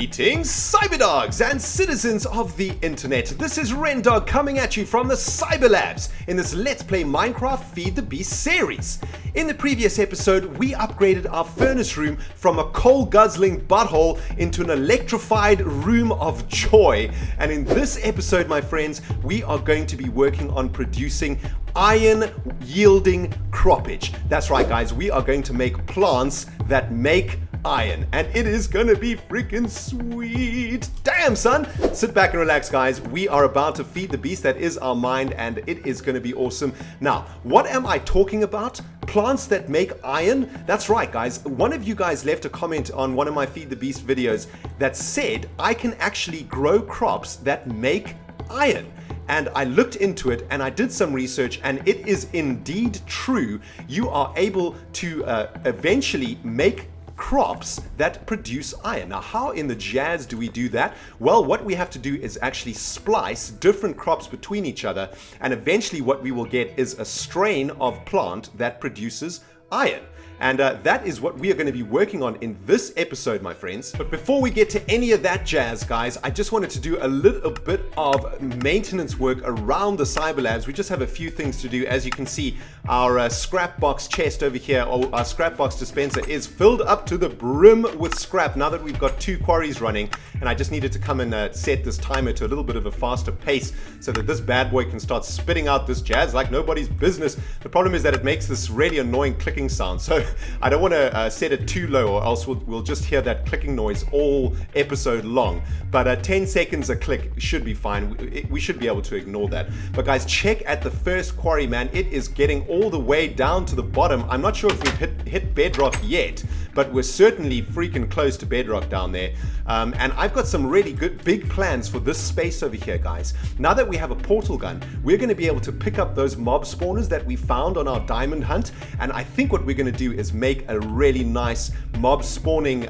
Greetings, cyberdogs and citizens of the internet. This is ReNDoG coming at you from the Cyber Labs in this Let's Play Minecraft Feed the Beast series. In the previous episode, we upgraded our furnace room from a coal-guzzling butthole into an electrified room of joy. And in this episode, my friends, we are going to be working on producing iron-yielding croppage. That's right, guys, we are going to make plants that make iron, and it is gonna be freaking sweet. Damn, son. Sit back and relax, guys. We are about to feed the beast that is our mind, and it is gonna be awesome. Now, what am I talking about? Plants that make iron? That's right, guys. One of you guys left a comment on one of my Feed the Beast videos that said I can actually grow crops that make iron. And I looked into it and I did some research, and it is indeed true. You are able to eventually make crops that produce iron. Now, how in the jazz do we do that? Well, what we have to do is actually splice different crops between each other, and eventually what we will get is a strain of plant that produces iron. And that is what we are going to be working on in this episode, my friends. But before we get to any of that jazz, guys, I just wanted to do a little bit of maintenance work around the Cyber Labs. We just have a few things to do. As you can see, our scrap box chest over here, or our scrap box dispenser, is filled up to the brim with scrap now that we've got 2 quarries running. And I just needed to come and set this timer to a little bit of a faster pace so that this bad boy can start spitting out this jazz like nobody's business. The problem is that it makes this really annoying clicking sound. So I don't want to set it too low, or else we'll just hear that clicking noise all episode long. But 10 seconds a click should be fine. We should be able to ignore that. But guys, check at the first quarry, man. It is getting all the way down to the bottom. I'm not sure if we've hit bedrock yet, but we're certainly freaking close to bedrock down there. And I've got some really good big plans for this space over here, guys. Now that we have a portal gun, we're going to be able to pick up those mob spawners that we found on our diamond hunt. And I think what we're going to do is make a really nice mob spawning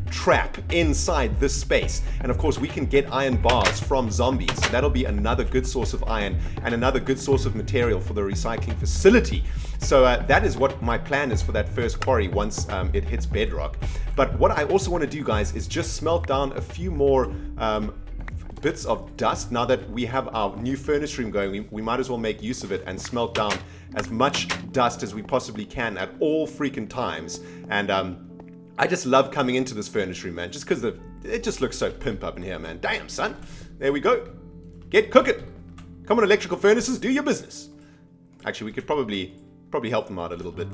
trap inside this space. And of course, we can get iron bars from zombies. So that'll be another good source of iron and another good source of material for the recycling facility. So that is what my plan is for that first quarry once it hits bedrock. But what I also want to do, guys, is just smelt down a few more bits of dust. Now that we have our new furnace room going, we might as well make use of it and smelt down as much dust as we possibly can at all freaking times. And I just love coming into this furnace room, man, just because it just looks so pimp up in here, man. Damn, son. There we go. Get cooking. Come on, electrical furnaces, do your business. Actually, we could probably help them out a little bit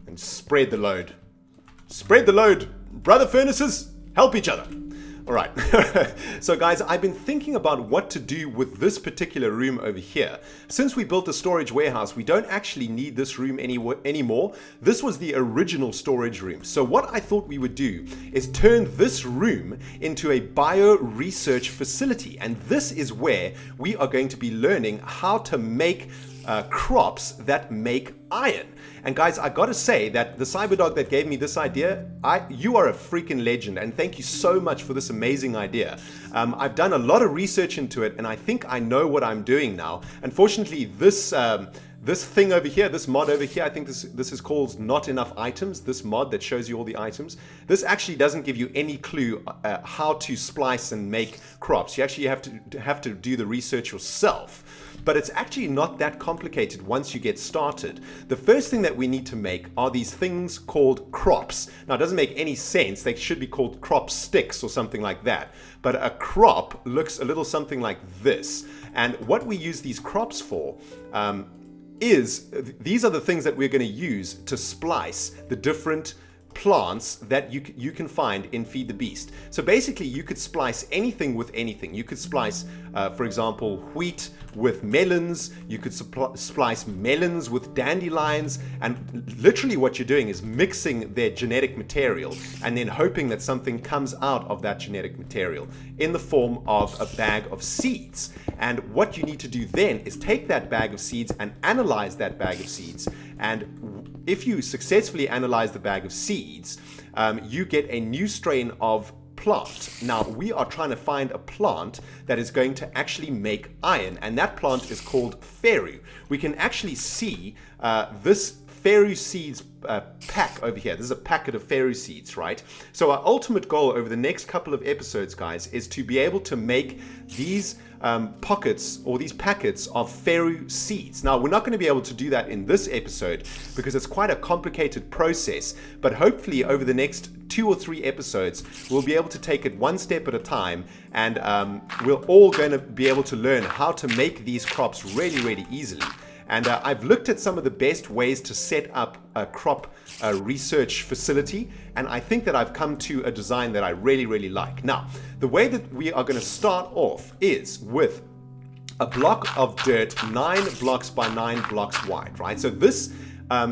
and spread the load. Spread the load. Brother furnaces, help each other. All right. So guys, I've been thinking about what to do with this particular room over here. Since we built a storage warehouse, we don't actually need this room anymore. This was the original storage room. So what I thought we would do is turn this room into a bio research facility. And this is where we are going to be learning how to make crops that make iron. And guys, I gotta say that the cyberdog that gave me this idea, you are a freaking legend, and thank you so much for this amazing idea. I've done a lot of research into it, and I think I know what I'm doing now. Unfortunately, this thing over here, this mod over here, I think this is called Not Enough Items, this mod that shows you all the items. This actually doesn't give you any clue how to splice and make crops. You actually have to do the research yourself. But it's actually not that complicated once you get started. The first thing that we need to make are these things called crops. Now, it doesn't make any sense. They should be called crop sticks or something like that. But a crop looks a little something like this. And what we use these crops for these are the things that we're going to use to splice the different plants that you can find in Feed the Beast. So basically, you could splice anything with anything. You could splice, for example, wheat with melons. You could splice melons with dandelions. And literally what you're doing is mixing their genetic material and then hoping that something comes out of that genetic material in the form of a bag of seeds. And what you need to do then is take that bag of seeds and analyze that bag of seeds. And if you successfully analyze the bag of seeds, you get a new strain of plant. Now, we are trying to find a plant that is going to actually make iron, and that plant is called Feru. We can actually see this Feru seeds pack over here. This is a packet of Feru seeds, right? So our ultimate goal over the next couple of episodes, guys, is to be able to make these pockets or these packets of Feru seeds. Now, we're not going to be able to do that in this episode because it's quite a complicated process, but hopefully over the next 2 or 3 episodes, we'll be able to take it one step at a time, and we're all going to be able to learn how to make these crops really, really easily. And I've looked at some of the best ways to set up a crop research facility, and I think that I've come to a design that I really, really like. Now, the way that we are going to start off is with a block of dirt 9 blocks by 9 blocks wide, right? So this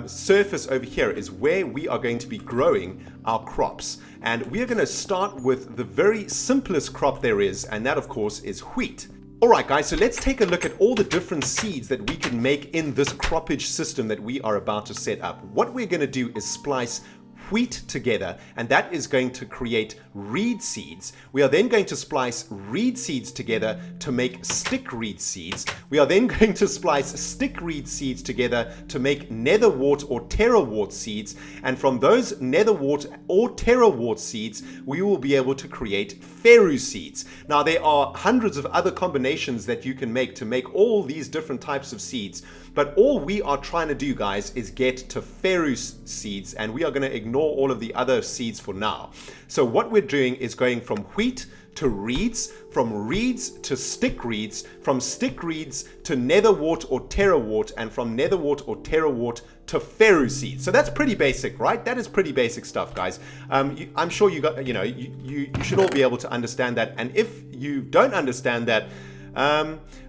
surface over here is where we are going to be growing our crops. And we are going to start with the very simplest crop there is, and that, of course, is wheat. Alright guys, so let's take a look at all the different seeds that we can make in this croppage system that we are about to set up. What we're going to do is splice wheat together, and that is going to create reed seeds. We are then going to splice reed seeds together to make stick reed seeds. We are then going to splice stick reed seeds together to make netherwort or terrawort seeds, and from those netherwort or terrawort seeds we will be able to create Feru seeds. Now, there are hundreds of other combinations that you can make to make all these different types of seeds, but all we are trying to do, guys, is get to Feru seeds, and we are going to ignore all of the other seeds for now. So what we're doing is going from wheat to reeds, from reeds to stick reeds, from stick reeds to netherwort or terrawort, and from netherwort or terrawort to Feru seeds. So that's pretty basic, right? That is pretty basic stuff, guys. I'm sure you got, you should all be able to understand that. And if you don't understand that,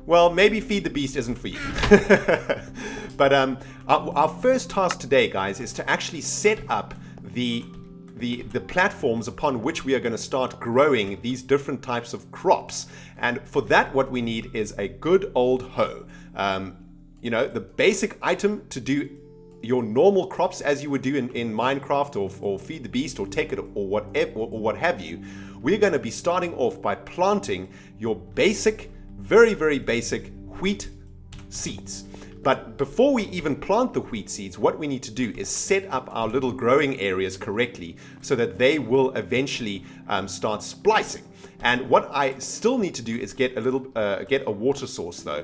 well, maybe Feed the Beast isn't for you. But our first task today, guys, is to actually set up the platforms upon which we are going to start growing these different types of crops. And for that, what we need is a good old hoe. The basic item to do your normal crops as you would do in Minecraft or Feed the Beast or Take It or whatever or what have you. We're going to be starting off by planting your basic, very, very basic wheat seeds. But before we even plant the wheat seeds, what we need to do is set up our little growing areas correctly so that they will eventually start splicing. And what I still need to do is get a water source, though,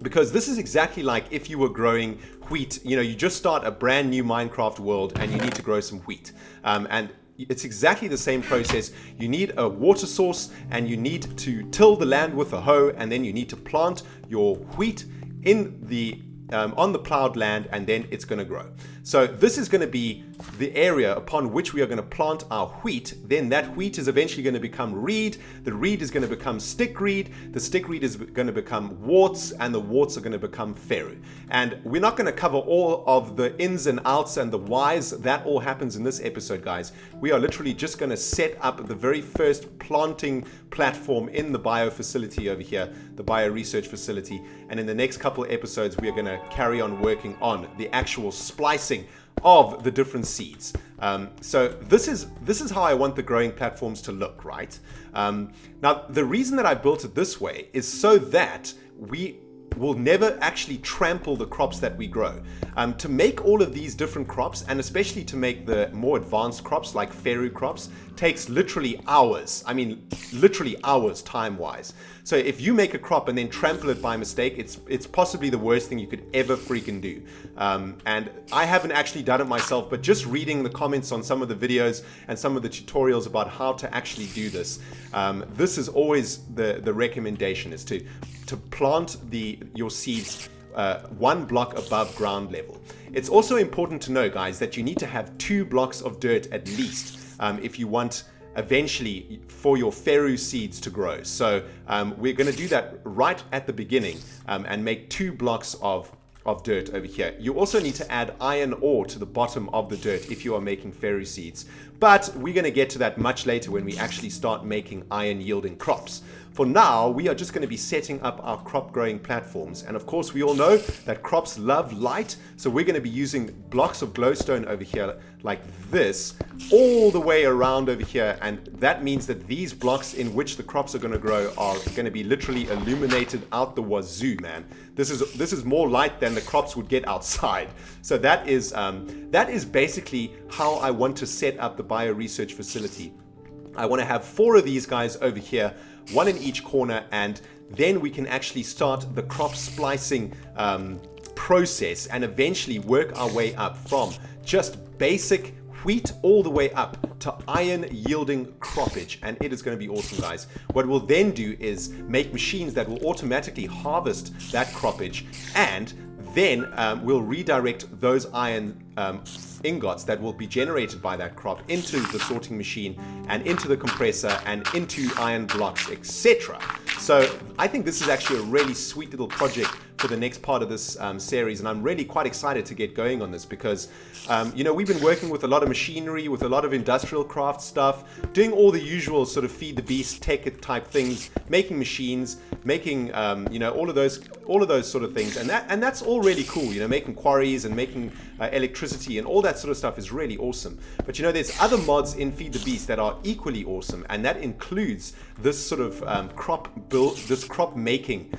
because this is exactly like if you were growing wheat. You just start a brand new Minecraft world and you need to grow some wheat. And it's exactly the same process. You need a water source, and you need to till the land with a hoe, and then you need to plant your wheat in the on the plowed land, and then it's going to grow. So this is going to be the area upon which we are going to plant our wheat. Then that wheat is eventually going to become reed. The reed is going to become stick reed. The stick reed is going to become warts, and the warts are going to become Feru. And we're not going to cover all of the ins and outs and the whys. That all happens in this episode, guys. We are literally just going to set up the very first planting platform in the bio facility over here, the bio research facility. And in the next couple of episodes, we are going to carry on working on the actual splicing of the different seeds. So this is how I want the growing platforms to look, right? Now, the reason that I built it this way is so that we will never actually trample the crops that we grow. To make all of these different crops, and especially to make the more advanced crops like Feru crops, takes literally hours. I mean, literally hours time-wise. So if you make a crop and then trample it by mistake, it's possibly the worst thing you could ever freaking do. And I haven't actually done it myself, but just reading the comments on some of the videos and some of the tutorials about how to actually do this, this is always the recommendation, is to plant your seeds 1 block above ground level. It's also important to know, guys, that you need to have 2 blocks of dirt at least if you want eventually for your Feru seeds to grow. So we're going to do that right at the beginning and make 2 blocks of dirt over here. You also need to add iron ore to the bottom of the dirt if you are making Feru seeds. But we're going to get to that much later when we actually start making iron yielding crops. for now, we are just going to be setting up our crop growing platforms. And of course, we all know that crops love light. So we're going to be using blocks of glowstone over here like this, all the way around over here. And that means that these blocks in which the crops are going to grow are going to be literally illuminated out the wazoo, man. This is more light than the crops would get outside. So that is basically how I want to set up the bioresearch facility. I want to have 4 of these guys over here, 1 in each corner, and then we can actually start the crop splicing process and eventually work our way up from just basic wheat all the way up to iron yielding croppage, and it is going to be awesome, guys. What we'll then do is make machines that will automatically harvest that croppage, and then we'll redirect those iron ingots that will be generated by that crop into the sorting machine and into the compressor and into iron blocks, etc. So I think this is actually a really sweet little project for the next part of this series, and I'm really quite excited to get going on this because you know, we've been working with a lot of machinery, with a lot of industrial craft stuff, doing all the usual sort of feed the beast tech type things, making machines, making you know, all of those sort of things, and that's all really cool, you know, making quarries and making electricity and all that sort of stuff is really awesome. But you know, there's other mods in Feed the Beast that are equally awesome, and that includes this sort of crop making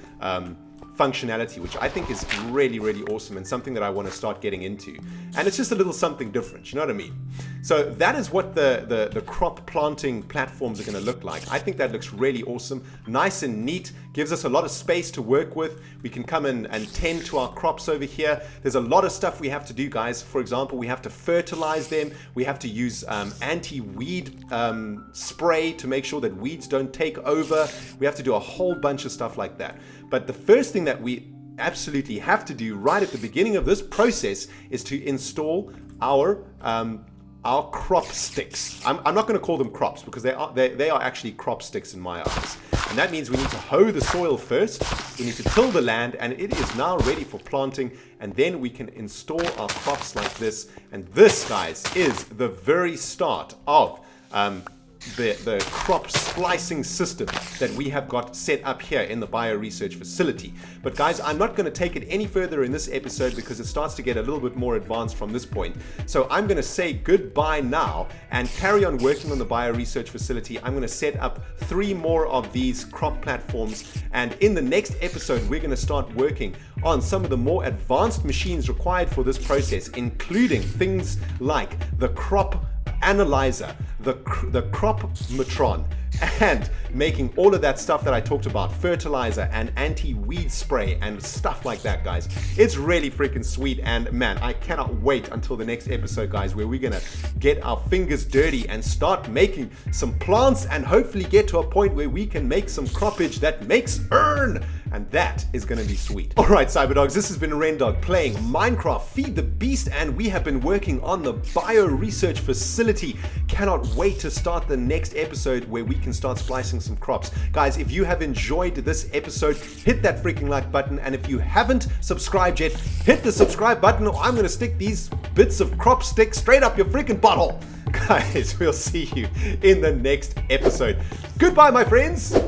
functionality, which I think is really, really awesome and something that I want to start getting into. And it's just a little something different, you know what I mean? So that is what the crop planting platforms are going to look like. I think that looks really awesome, nice and neat, gives us a lot of space to work with. We can come in and tend to our crops over here. There's a lot of stuff we have to do, guys. For example, we have to fertilize them. We have to use anti-weed spray to make sure that weeds don't take over. We have to do a whole bunch of stuff like that. But the first thing that we absolutely have to do right at the beginning of this process is to install our crop sticks. I'm not going to call them crops because they are actually crop sticks in my eyes. And that means we need to hoe the soil first, we need to till the land, and it is now ready for planting, and then we can install our crops like this. And this, guys, is the very start of the crop splicing system that we have got set up here in the bioresearch facility. But guys, I'm not going to take it any further in this episode because it starts to get a little bit more advanced from this point. So I'm going to say goodbye now and carry on working on the bioresearch facility. I'm going to set up 3 more of these crop platforms, and in the next episode we're going to start working on some of the more advanced machines required for this process, including things like the crop analyzer, the crop matron, and making all of that stuff that I talked about, fertilizer and anti-weed spray and stuff like that, guys. It's really freaking sweet, and man, I cannot wait until the next episode, guys, where we're gonna get our fingers dirty and start making some plants and hopefully get to a point where we can make some croppage that makes earn. And that is going to be sweet. Alright, Cyberdogs, this has been ReNDoG playing Minecraft Feed the Beast, and we have been working on the bioresearch facility. Cannot wait to start the next episode where we can start splicing some crops. Guys, if you have enjoyed this episode, hit that freaking like button, and if you haven't subscribed yet, hit the subscribe button, or I'm going to stick these bits of crop stick straight up your freaking butthole. Guys, we'll see you in the next episode. Goodbye, my friends.